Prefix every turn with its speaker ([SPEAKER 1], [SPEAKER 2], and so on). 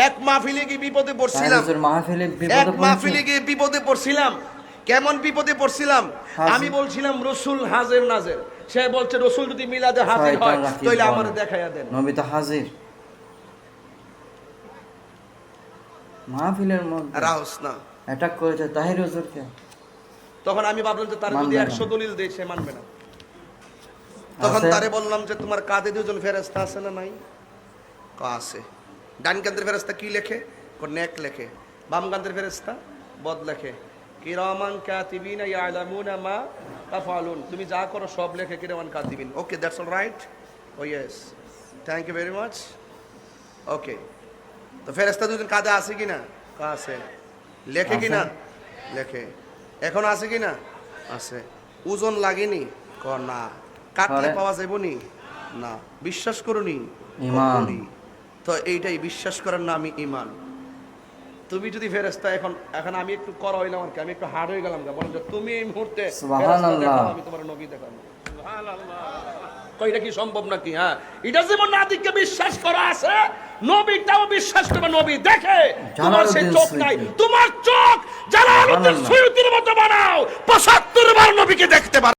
[SPEAKER 1] এক মাহফিলে গিয়ে বিপদে পড়ছিলাম, এক মাহফিলে গিয়ে বিপদে পড়ছিলাম। কেমন বিপদে পড়ছিলাম? আমি বলছিলাম রসুল হাজির নাজির, সে বলছে রসুল যদি মিলাদে হাজির হয় তাহলে আমার দেখাইয়া দেন।
[SPEAKER 2] নবী তো হাজির মাহফিলের মধ্যে,
[SPEAKER 1] রাহস না
[SPEAKER 2] অ্যাটাক করেছে তাহির হুজুরকে।
[SPEAKER 1] তখন আমি ভাবলাম যে তার যদি 100 দলিল দেয় সে মানবে না। তখন তারে বললাম যে তোমার কাঁধে দুজন ফেরেশতা আছে না নাই? আছে। ডান কাঁধের ফেরেশতা কি লেখে? নেক লেখে। বাম কাঁধের ফেরেশতা বদ লেখে। কিরামান কাতিবিনা ইয়ালামুনা মা তাফআলুন, তুমি যা করো সব লেখে কিরামান কাতিবিন। Okay, that's all right. Oh yes, thank you very much. Okay, তো ফেরেশতা দুজন কাঁধে আছে কিনা? আছে। লেখে কিনা? লেখে। এখন আছে কিনা? আছে। ওজন লাগেনি? না। কাটলে পাওয়া যাবনি? না। বিশ্বাস করুনি?
[SPEAKER 2] ঈমান।
[SPEAKER 1] তো এইটাই বিশ্বাস করার নামই ঈমান। তুমি যদি ফেরেশতা এখন আমি একটু করা হইলাম আর কি, আমি একটু হার্ড হয়ে গেলাম, বলেন যে তুমি এই মুহূর্তে
[SPEAKER 2] সুবহানাল্লাহ,
[SPEAKER 1] আমি তোমার নবী দেখাবো। সুবহানাল্লাহ, কইটা কি সম্ভব নাকি? হ্যাঁ, এটা যেমন নাদিকে বিশ্বাস করা আছে, নবীটাও বিশ্বাস করবে। নবী দেখে, তোমার সেই চোখ নাই, তোমার চোখ জালালউদ্দিন সুয়ুতির মতো বানাও, 75 বার নবীকে দেখতে পারো।